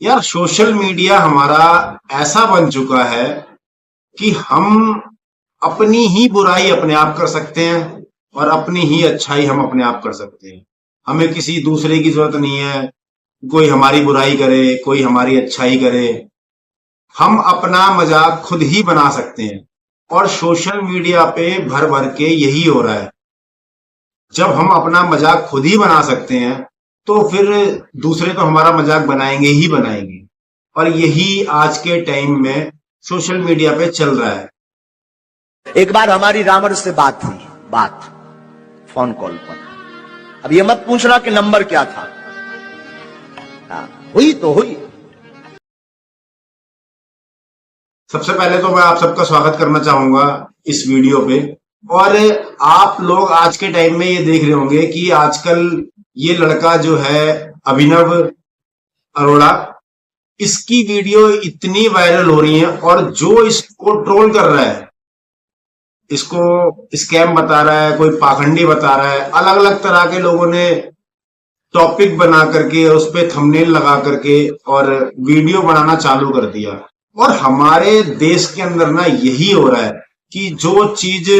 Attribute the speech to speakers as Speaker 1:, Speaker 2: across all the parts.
Speaker 1: यार social media हमारा ऐसा बन चुका है कि हम अपनी ही बुराई अपने आप कर सकते हैं और अपनी ही अच्छाई हम अपने आप कर सकते हैं। हमें किसी दूसरे की जरूरत नहीं है। कोई हमारी बुराई करे, कोई हमारी अच्छाई करे, हम अपना मजाक खुद ही बना सकते हैं। और सोशल मीडिया पे भर भर के यही हो रहा है। जब हम अपना मजाक खुद ही बना सकते हैं तो फिर दूसरे तो हमारा मजाक बनाएंगे ही बनाएंगे। और यही आज के टाइम में सोशल मीडिया पे चल रहा है।
Speaker 2: एक बार हमारी रामर से बात हुई, बात फोन कॉल पर। अब ये मत पूछना कि नंबर क्या था। हुई तो हुई।
Speaker 1: सबसे पहले तो मैं आप सबका स्वागत करना चाहूंगा इस वीडियो पे। और आप लोग आज के टाइम में ये देख रहे होंगे कि आजकल ये लड़का जो है अभिनव अरोड़ा, इसकी वीडियो इतनी वायरल हो रही है और जो इसको ट्रोल कर रहा है, इसको स्कैम बता रहा है, कोई पाखंडी बता रहा है, अलग अलग तरह के लोगों ने टॉपिक बना करके उस पे थंबनेल लगा करके और वीडियो बनाना चालू कर दिया। और हमारे देश के अंदर ना यही हो रहा है कि जो चीज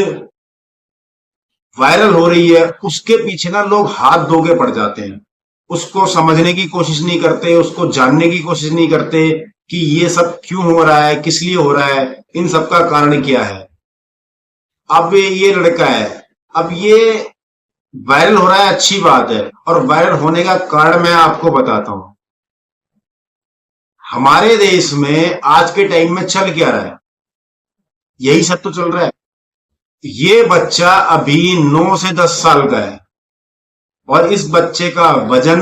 Speaker 1: वायरल हो रही है उसके पीछे ना लोग हाथ धो के पड़ जाते हैं। उसको समझने की कोशिश नहीं करते, उसको जानने की कोशिश नहीं करते कि ये सब क्यों हो रहा है, किस लिए हो रहा है, इन सब का कारण क्या है। अब ये लड़का है, अब ये वायरल हो रहा है, अच्छी बात है। और वायरल होने का कारण मैं आपको बताता हूं। हमारे देश में आज के टाइम में चल क्या रहा है, यही सब तो चल रहा है। ये बच्चा अभी 9 से 10 साल का है और इस बच्चे का वजन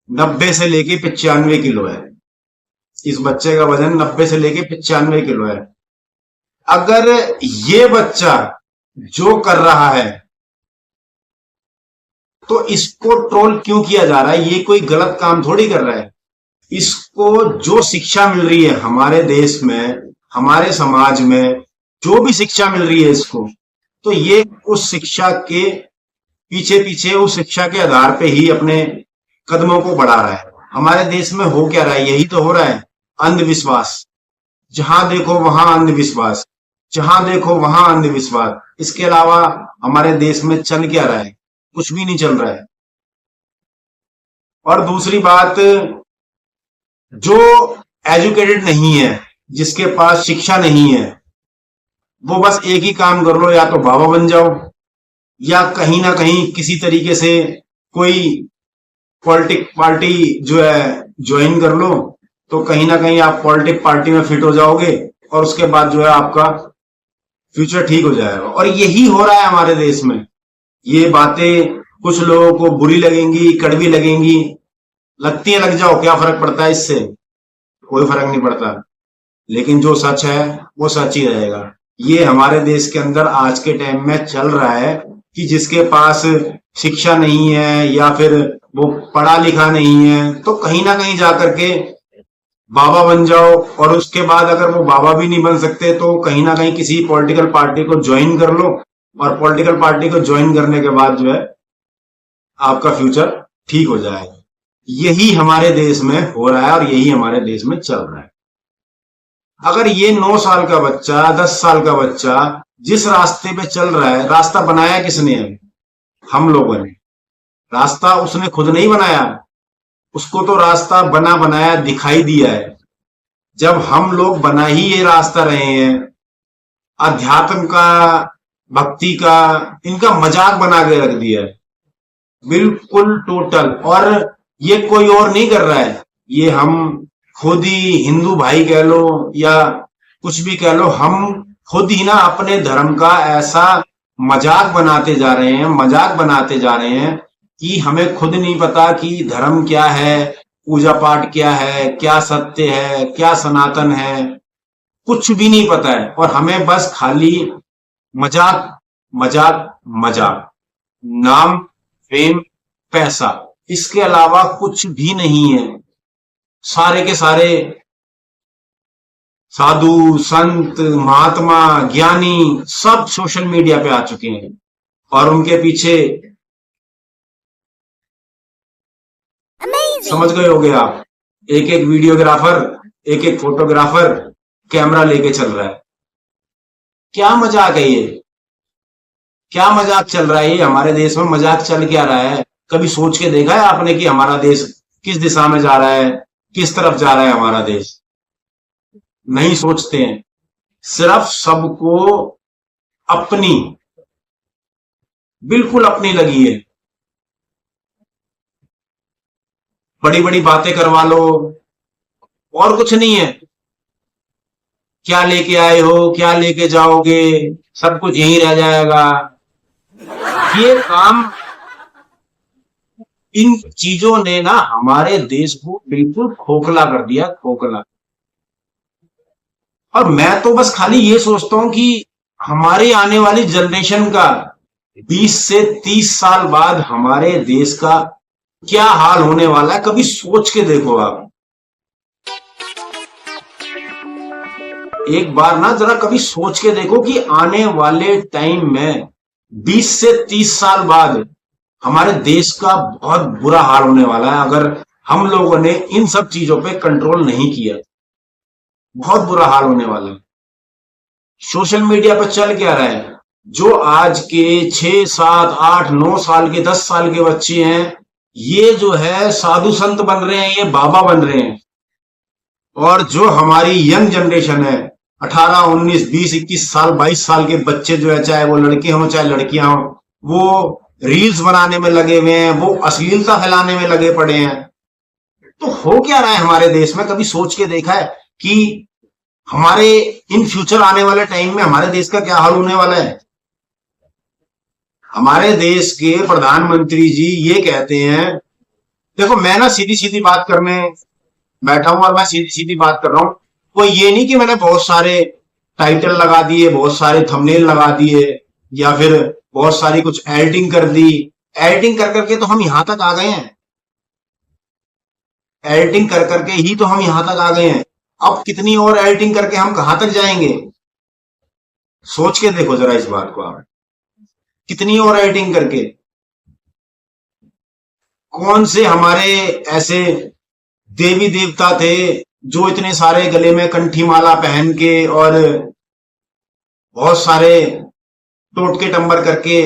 Speaker 1: 90 से लेके 95 किलो है। इस बच्चे का वजन 90 से लेके 95 किलो है। अगर ये बच्चा जो कर रहा है तो इसको ट्रोल क्यों किया जा रहा है? ये कोई गलत काम थोड़ी कर रहा है। इसको जो शिक्षा मिल रही है हमारे देश में, हमारे समाज में जो भी शिक्षा मिल रही है इसको, तो ये उस शिक्षा के पीछे पीछे, उस शिक्षा के आधार पे ही अपने कदमों को बढ़ा रहा है। हमारे देश में हो क्या रहा है? यही तो हो रहा है, अंधविश्वास। जहां देखो वहां अंधविश्वास, जहां देखो वहां अंधविश्वास। इसके अलावा हमारे देश में चल क्या रहा है? कुछ भी नहीं चल रहा है। और दूसरी बात, जो एजुकेटेड नहीं है, जिसके पास शिक्षा नहीं है, वो बस एक ही काम कर लो, या तो बाबा बन जाओ या कहीं ना कहीं किसी तरीके से कोई पॉलिटिक पार्टी जो है ज्वाइन कर लो, तो कहीं ना कहीं आप पॉलिटिक पार्टी में फिट हो जाओगे और उसके बाद जो है आपका फ्यूचर ठीक हो जाएगा। और यही हो रहा है हमारे देश में। ये बातें कुछ लोगों को बुरी लगेंगी, कड़वी लगेंगी, लगती है, लग जाओ, क्या फर्क पड़ता है इससे? कोई फर्क नहीं पड़ता। लेकिन जो सच है वो सच ही रहेगा। ये हमारे देश के अंदर आज के टाइम में चल रहा है कि जिसके पास शिक्षा नहीं है या फिर वो पढ़ा लिखा नहीं है, तो कहीं ना कहीं जाकर के बाबा बन जाओ। और उसके बाद अगर वो बाबा भी नहीं बन सकते तो कहीं ना कहीं किसी पॉलिटिकल पार्टी को ज्वाइन कर लो, और पॉलिटिकल पार्टी को ज्वाइन करने के बाद जो है आपका फ्यूचर ठीक हो जाएगा। यही हमारे देश में हो रहा है और यही हमारे देश में चल रहा है। अगर ये 9 साल का बच्चा, 10 साल का बच्चा जिस रास्ते पे चल रहा है, रास्ता बनाया किसने है? हम लोगों ने। रास्ता उसने खुद नहीं बनाया, उसको तो रास्ता बना बनाया दिखाई दिया है। जब हम लोग बना ही ये रास्ता रहे हैं, अध्यात्म का, भक्ति का, इनका मजाक बना के रख दिया है, बिल्कुल टोटल। और ये कोई और नहीं कर रहा है, ये हम खुद ही, हिंदू भाई कह लो या कुछ भी कह लो, हम खुद ही ना अपने धर्म का ऐसा मजाक बनाते जा रहे हैं, मजाक बनाते जा रहे हैं कि हमें खुद नहीं पता कि धर्म क्या है, पूजा पाठ क्या है, क्या सत्य है, क्या सनातन है, कुछ भी नहीं पता है। और हमें बस खाली मजाक मजाक मजाक, नाम, फेम, पैसा, इसके अलावा कुछ भी नहीं है। सारे के सारे साधु, संत, महात्मा, ज्ञानी सब सोशल मीडिया पे आ चुके हैं और उनके पीछे, समझ गए होगे आप, एक एक वीडियोग्राफर, एक एक फोटोग्राफर कैमरा लेके चल रहा है। क्या मजाक है ये? क्या मजाक चल रहा है ये? हमारे देश में मजाक चल क्या रहा है? कभी सोच के देखा है आपने कि हमारा देश किस दिशा में जा रहा है, किस तरफ जा रहा है हमारा देश? नहीं सोचते हैं। सिर्फ सबको अपनी, बिल्कुल अपनी लगी है। बड़ी बड़ी बातें करवा लो, और कुछ नहीं है। क्या लेके आए हो, क्या लेके जाओगे, सब कुछ यहीं रह जाएगा। ये काम, इन चीजों ने ना हमारे देश को बिल्कुल खोखला कर दिया, खोखला। और मैं तो बस खाली ये सोचता हूं कि हमारे आने वाली जनरेशन का 20 से 30 साल बाद हमारे देश का क्या हाल होने वाला है, कभी सोच के देखो आप। एक बार ना जरा कभी सोच के देखो कि आने वाले टाइम में 20 से 30 साल बाद हमारे देश का बहुत बुरा हाल होने वाला है अगर हम लोगों ने इन सब चीजों पे कंट्रोल नहीं किया। बहुत बुरा हाल होने वाला है। सोशल मीडिया पर चल क्या रहा है? जो आज के 6, 7, 8, 9 साल के, 10 साल के बच्चे हैं, ये जो है साधु संत बन रहे हैं, ये बाबा बन रहे हैं। और जो हमारी यंग जनरेशन है, 18, 19, 20, 21 साल, 22 साल के बच्चे जो है, चाहे वो लड़के हों चाहे लड़कियां हों, वो रील्स बनाने में लगे हुए हैं, वो अश्लीलता फैलाने में लगे पड़े हैं। तो हो क्या रहा है हमारे देश में? कभी सोच के देखा है कि हमारे इन फ्यूचर आने वाले टाइम में हमारे देश का क्या हाल होने वाला है? हमारे देश के प्रधानमंत्री जी ये कहते हैं, देखो मैं ना सीधी सीधी बात करने बैठा हूं और मैं सीधी सीधी बात कर रहा हूं। कोई ये नहीं कि मैंने बहुत सारे टाइटल लगा दिए, बहुत सारे थंबनेल लगा दिए, या फिर बहुत सारी कुछ एडिटिंग कर दी। एडिटिंग कर करके तो हम यहां तक आ गए हैं। एडिटिंग कर करके ही तो हम यहां तक आ गए हैं। अब कितनी और एडिटिंग करके हम कहां तक जाएंगे? सोच के देखो जरा इस बात को आप। कितनी और एडिटिंग करके? कौन से हमारे ऐसे देवी देवता थे जो इतने सारे गले में कंठी माला पहन के और बहुत सारे टोटके टंबर करके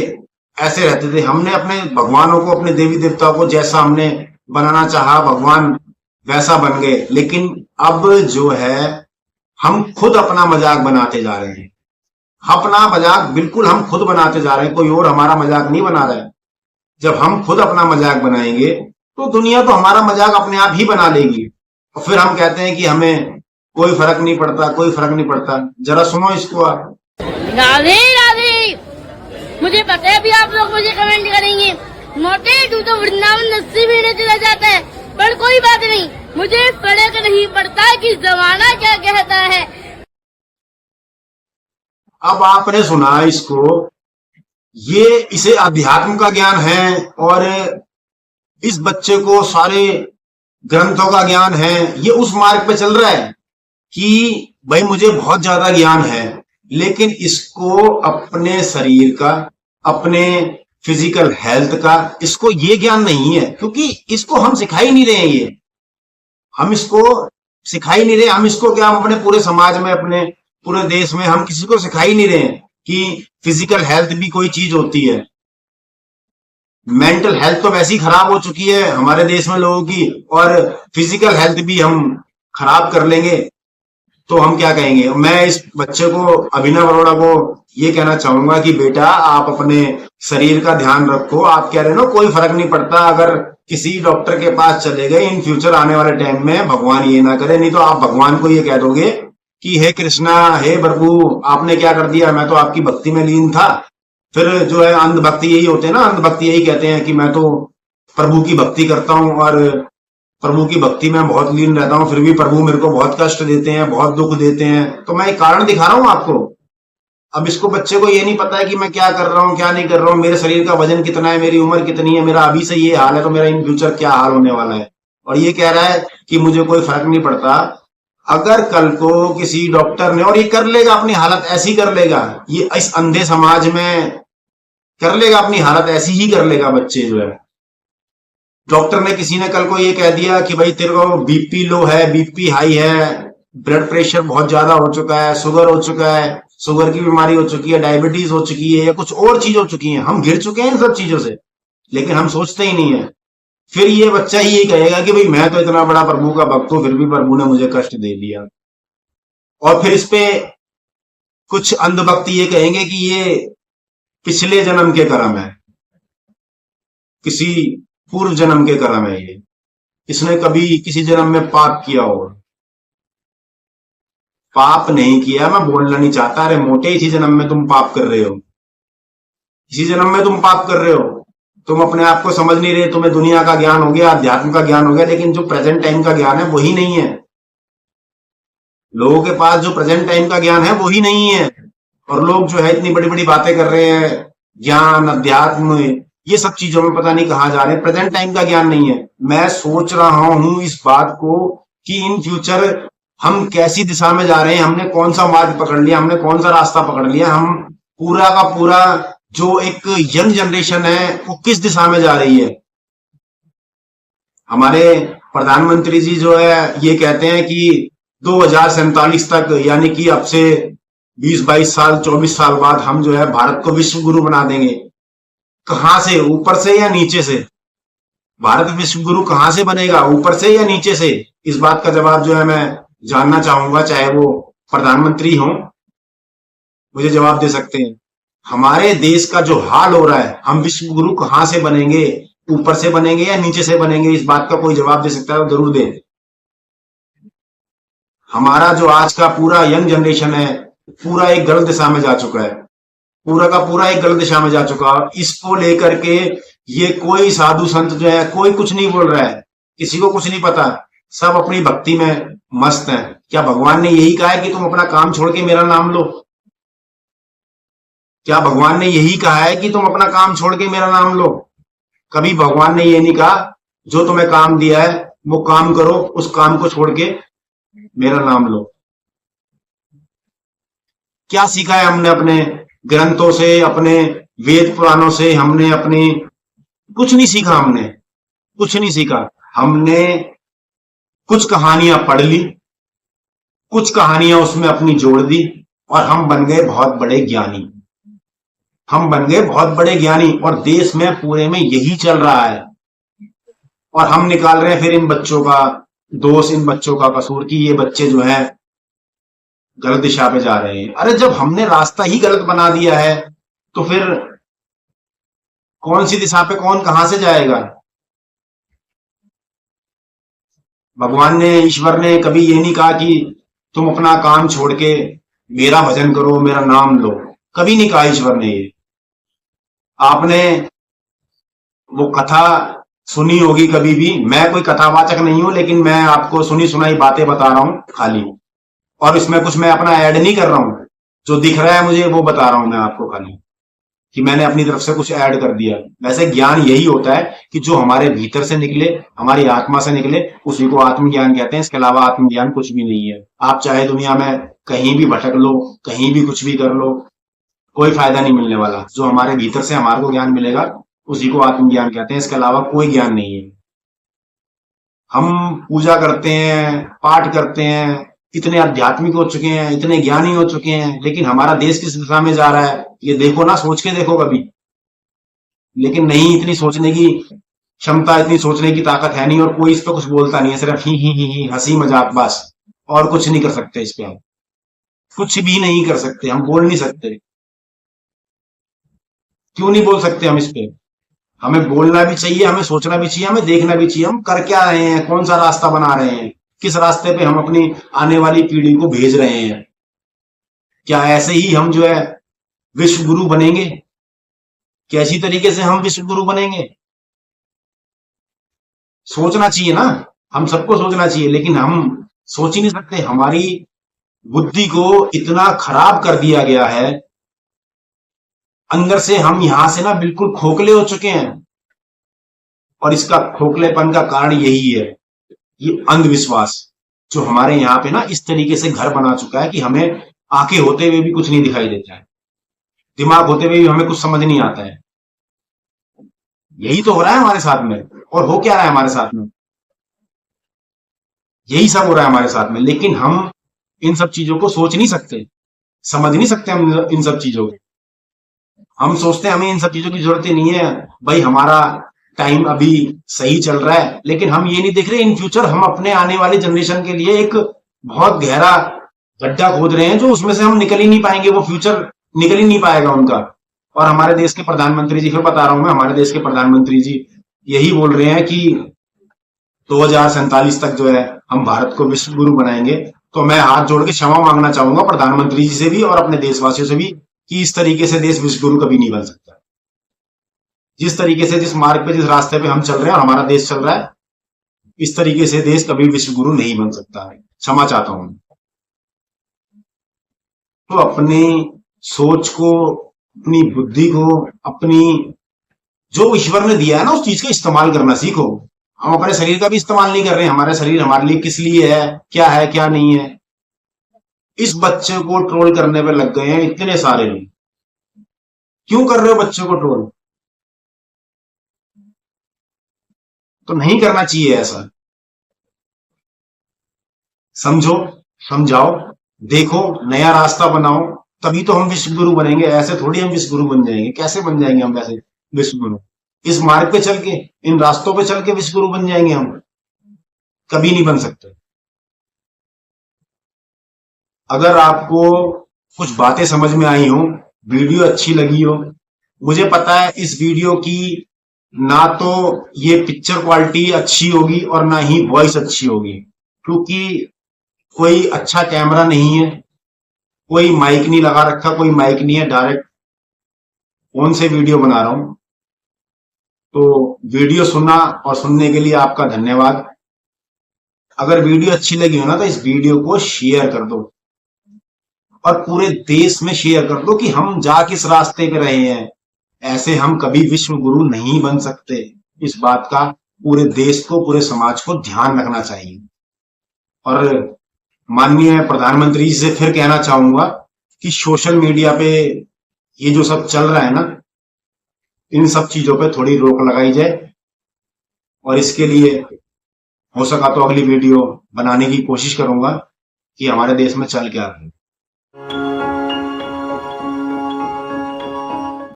Speaker 1: ऐसे रहते थे? हमने अपने भगवानों को, अपने देवी देवताओं को जैसा हमने बनाना चाहा, भगवान वैसा बन गए। लेकिन अब जो है हम खुद अपना मजाक बनाते जा रहे हैं। अपना मजाक बिल्कुल हम खुद बनाते जा रहे हैं, कोई और हमारा मजाक नहीं बना रहा है। जब हम खुद अपना मजाक बनाएंगे तो दुनिया तो हमारा मजाक अपने आप ही बना लेगी। और फिर हम कहते हैं कि हमें कोई फर्क नहीं पड़ता, कोई फर्क नहीं पड़ता। जरा सुनो इसको आप।
Speaker 3: राधे राधे। मुझे पता है अभी आप लोग मुझे कमेंट करेंगे, मोटे तू तो वृंदावन नस्सी पीने चला जाता है, पर कोई बात नहीं, मुझे फर्क नहीं पड़ता कि जमाना क्या कहता है।
Speaker 1: अब आपने सुना इसको, ये इसे अध्यात्म का ज्ञान है और इस बच्चे को सारे ग्रंथों का ज्ञान है। ये उस मार्ग पे चल रहा है कि भाई मुझे बहुत ज्यादा ज्ञान है, लेकिन इसको अपने शरीर का, अपने फिजिकल हेल्थ का, इसको ये ज्ञान नहीं है, क्योंकि इसको हम सिखा ही नहीं रहे हैं। ये हम इसको सिखा ही नहीं रहे। हम इसको क्या, हम अपने पूरे समाज में, अपने पूरे देश में हम किसी को सिखा ही नहीं रहे हैं कि फिजिकल हेल्थ भी कोई चीज होती है। मेंटल हेल्थ तो वैसी खराब हो चुकी है हमारे देश में लोगों की, और फिजिकल हेल्थ भी हम खराब कर लेंगे तो हम क्या कहेंगे? मैं इस बच्चे को, अभिनव अरोड़ा को ये कहना चाहूंगा कि बेटा आप अपने शरीर का ध्यान रखो। आप कह रहे हो ना कोई फर्क नहीं पड़ता, अगर किसी डॉक्टर के पास चले गए इन फ्यूचर आने वाले टाइम में, भगवान ये ना करे, नहीं तो आप भगवान को ये कह दोगे कि हे कृष्णा, हे प्रभु, आपने क्या कर दिया, मैं तो आपकी भक्ति में लीन था। फिर जो है अंधभक्ति यही होते हैं ना, अंधभक्ति यही कहते हैं कि मैं तो प्रभु की भक्ति करता हूं और प्रभु की भक्ति में बहुत लीन रहता हूं, फिर भी प्रभु मेरे को बहुत कष्ट देते हैं, बहुत दुख देते हैं। तो मैं एक कारण दिखा रहा हूं आपको। अब इसको, बच्चे को ये नहीं पता है कि मैं क्या कर रहा हूं, क्या नहीं कर रहा हूं, मेरे शरीर का वजन कितना है, मेरी उम्र कितनी है, मेरा अभी से ये हाल है तो मेरा इन फ्यूचर क्या हाल होने वाला है। और ये कह रहा है कि मुझे कोई फर्क नहीं पड़ता। अगर कल को किसी डॉक्टर ने, और ये कर लेगा अपनी हालत ऐसी कर लेगा, ये इस अंधे समाज में कर लेगा अपनी हालत ऐसी ही कर लेगा बच्चे जो है। डॉक्टर ने किसी ने कल को ये कह दिया कि भाई तेरे को बीपी लो है, बीपी हाई है, ब्लड प्रेशर बहुत ज्यादा हो चुका है, शुगर हो चुका है, शुगर की बीमारी हो चुकी है, डायबिटीज हो चुकी है या कुछ और चीज हो चुकी है, हम घिर चुके हैं इन सब चीजों से, लेकिन हम सोचते ही नहीं है। फिर ये बच्चा ही ये कहेगा कि भाई मैं तो इतना बड़ा प्रभु का भक्त हूं, फिर भी प्रभु ने मुझे कष्ट दे दिया। और फिर इस पे कुछ अंधभक्त ये कहेंगे कि ये पिछले जन्म के कर्म है, किसी पूर्व जन्म के कर्म है, ये इसने कभी किसी जन्म में पाप किया होगा। पाप नहीं किया, मैं बोलना नहीं चाहता, अरे मोटे इसी जन्म में तुम पाप कर रहे हो, इसी जन्म में तुम पाप कर रहे हो, तुम अपने आप को समझ नहीं रहे, तुम्हें दुनिया का ज्ञान हो गया, अध्यात्म का ज्ञान हो गया, लेकिन जो प्रेजेंट टाइम का ज्ञान है वही नहीं है। लोगों के पास जो प्रेजेंट टाइम का ज्ञान है वही नहीं है, और लोग जो है इतनी बड़ी बड़ी बातें कर रहे हैं, ज्ञान अध्यात्म ये सब चीजों में पता नहीं कहाँ जा रहे हैं, प्रेजेंट टाइम का ज्ञान नहीं है। मैं सोच रहा हूं इस बात को कि इन फ्यूचर हम कैसी दिशा में जा रहे हैं, हमने कौन सा मार्ग पकड़ लिया, हमने कौन सा रास्ता पकड़ लिया, हम पूरा का पूरा जो एक यंग जनरेशन है वो किस दिशा में जा रही है। हमारे प्रधानमंत्री जी जो है ये कहते हैं कि 2047 तक, यानी कि अब से 20-22 साल 24 साल बाद हम जो है भारत को विश्व गुरु बना देंगे। कहां से, ऊपर से या नीचे से? भारत विश्व गुरु कहां से बनेगा, ऊपर से या नीचे से? इस बात का जवाब जो है मैं जानना चाहूंगा, चाहे वो प्रधानमंत्री हो मुझे जवाब दे सकते हैं। हमारे देश का जो हाल हो रहा है, हम विश्व गुरु कहां से बनेंगे, ऊपर से बनेंगे या नीचे से बनेंगे? इस बात का कोई जवाब दे सकता है तो जरूर दे। हमारा जो आज का पूरा यंग जनरेशन है पूरा एक गलत दिशा में जा चुका है, पूरा का पूरा एक गलत दिशा में जा चुका है। इसको लेकर के ये कोई साधु संत जो है कोई कुछ नहीं बोल रहा है, किसी को कुछ नहीं पता, सब अपनी भक्ति में मस्त है। क्या भगवान ने यही कहा है कि तुम अपना काम छोड़ के मेरा नाम लो? क्या भगवान ने यही कहा है कि तुम अपना काम छोड़ के मेरा नाम लो? कभी भगवान ने ये नहीं कहा जो तुम्हें काम दिया है वो काम करो, उस काम को छोड़ के मेरा नाम लो। क्या सीखा है हमने अपने ग्रंथों से, अपने वेद पुराणों से? हमने अपनी कुछ नहीं सीखा, हमने कुछ नहीं सीखा। हमने कुछ कहानियां पढ़ ली, कुछ कहानियां उसमें अपनी जोड़ दी और हम बन गए बहुत बड़े ज्ञानी, हम बन गए बहुत बड़े ज्ञानी। और देश में पूरे में यही चल रहा है और हम निकाल रहे हैं फिर इन बच्चों का दोष, इन बच्चों का कसूर कि ये बच्चे जो है गलत दिशा पे जा रहे हैं। अरे जब हमने रास्ता ही गलत बना दिया है तो फिर कौन सी दिशा पे कौन कहां से जाएगा? भगवान ने, ईश्वर ने कभी ये नहीं कहा कि तुम अपना काम छोड़ के मेरा भजन करो, मेरा नाम लो, कभी नहीं कहा ईश्वर ने ये। आपने वो कथा सुनी होगी कभी भी, मैं कोई कथावाचक नहीं हूं, लेकिन मैं आपको सुनी सुनाई बातें बता रहा हूं खाली, और इसमें कुछ मैं अपना ऐड नहीं कर रहा हूं, जो दिख रहा है मुझे वो बता रहा हूं मैं आपको खाली, कि मैंने अपनी तरफ से कुछ ऐड कर दिया। वैसे ज्ञान यही होता है कि जो हमारे भीतर से निकले, हमारी आत्मा से निकले, उसी को आत्मज्ञान कहते हैं। इसके अलावा आत्मज्ञान कुछ भी नहीं है। आप चाहे दुनिया में कहीं भी भटक लो, कहीं भी कुछ भी कर लो, कोई फायदा नहीं मिलने वाला। जो हमारे भीतर से हमारे को ज्ञान मिलेगा उसी को आत्मज्ञान कहते हैं। इसके अलावा कोई ज्ञान नहीं है। हम पूजा करते हैं, पाठ करते हैं, इतने आध्यात्मिक हो चुके हैं, इतने ज्ञानी हो चुके हैं, लेकिन हमारा देश किस दिशा में जा रहा है ये देखो ना, सोच के देखो कभी। लेकिन नहीं, इतनी सोचने की क्षमता, इतनी सोचने की ताकत है नहीं, और कोई इस पर कुछ बोलता नहीं है। सिर्फ ही हंसी मजाक बस, और कुछ नहीं कर सकते इस पे। हम कुछ भी नहीं कर सकते, हम बोल नहीं सकते। क्यों नहीं बोल सकते हम इस पे? हमें बोलना भी चाहिए, हमें सोचना भी चाहिए, हमें देखना भी चाहिए हम कर क्या रहे हैं, कौन सा रास्ता बना रहे हैं, किस रास्ते पे हम अपनी आने वाली पीढ़ी को भेज रहे हैं। क्या ऐसे ही हम जो है विश्व गुरु बनेंगे? कैसी तरीके से हम विश्व गुरु बनेंगे? सोचना चाहिए ना, हम सबको सोचना चाहिए, लेकिन हम सोच ही नहीं सकते। हमारी बुद्धि को इतना खराब कर दिया गया है, अंदर से हम यहां से ना बिल्कुल खोखले हो चुके हैं। और इसका खोखलेपन का कारण यही है, ये अंधविश्वास जो हमारे यहाँ पे ना इस तरीके से घर बना चुका है कि हमें आंखें होते हुए भी कुछ नहीं दिखाई देता है, दिमाग होते हुए भी हमें कुछ समझ नहीं आता है। यही तो हो रहा है हमारे साथ में। और हो क्या रहा है हमारे साथ में? यही सब हो रहा है हमारे साथ में। लेकिन हम इन सब चीजों को सोच नहीं सकते, समझ नहीं सकते हम इन सब चीजों को। हम सोचते हैं हमें इन सब चीजों की जरूरत ही नहीं है, भाई हमारा टाइम अभी सही चल रहा है। लेकिन हम ये नहीं देख रहे इन फ्यूचर हम अपने आने वाली जनरेशन के लिए एक बहुत गहरा गड्ढा खोद रहे हैं, जो उसमें से हम निकल ही नहीं पाएंगे, वो फ्यूचर निकल ही नहीं पाएगा उनका। और हमारे देश के प्रधानमंत्री जी, फिर बता रहा हूं मैं, हमारे देश के प्रधानमंत्री जी यही बोल रहे हैं कि 2047 तक जो है हम भारत को विश्व गुरु बनाएंगे। तो मैं हाथ जोड़ के क्षमा मांगना चाहूंगा प्रधानमंत्री जी से भी और अपने देशवासियों से भी कि इस तरीके से देश विश्व गुरु कभी नहीं बन सकता। जिस तरीके से, जिस मार्ग पे, जिस रास्ते पे हम चल रहे हैं और हमारा देश चल रहा है, इस तरीके से देश कभी विश्व गुरु नहीं बन सकता है। क्षमा चाहता हूं। तो अपनी सोच को, अपनी बुद्धि को, अपनी जो ईश्वर ने दिया है ना, उस चीज का इस्तेमाल करना सीखो। हम अपने शरीर का भी इस्तेमाल नहीं कर रहे हैं। हमारा शरीर हमारे लिए किस लिए है, क्या नहीं है। इस बच्चे को ट्रोल करने पे लग गए हैं इतने सारे लोग। क्यों कर रहे हो बच्चे को ट्रोल? तो नहीं करना चाहिए ऐसा। समझो, समझाओ, देखो, नया रास्ता बनाओ, तभी तो हम विश्व गुरु बनेंगे। ऐसे थोड़ी हम विश्व गुरु बन जाएंगे। कैसे बन जाएंगे हम वैसे विश्व गुरु? इस मार्ग पे चल के, इन रास्तों पे चल के विश्व गुरु बन जाएंगे हम? कभी नहीं बन सकते। अगर आपको कुछ बातें समझ में आई हो, वीडियो अच्छी लगी हो, मुझे पता है इस वीडियो की ना तो ये पिक्चर क्वालिटी अच्छी होगी और ना ही वॉइस अच्छी होगी, क्योंकि कोई अच्छा कैमरा नहीं है, कोई माइक नहीं लगा रखा, कोई माइक नहीं है, डायरेक्ट फोन से वीडियो बना रहा हूं। तो वीडियो सुना और सुनने के लिए आपका धन्यवाद। अगर वीडियो अच्छी लगी हो ना, तो इस वीडियो को शेयर कर दो और पूरे देश में शेयर कर दो कि हम जा किस रास्ते पे रहे हैं। ऐसे हम कभी विश्व गुरु नहीं बन सकते। इस बात का पूरे देश को, पूरे समाज को ध्यान रखना चाहिए। और माननीय प्रधानमंत्री जी से फिर कहना चाहूंगा कि सोशल मीडिया पे ये जो सब चल रहा है ना, इन सब चीजों पे थोड़ी रोक लगाई जाए। और इसके लिए हो सका तो अगली वीडियो बनाने की कोशिश करूंगा कि हमारे देश में चल क्या रहा है।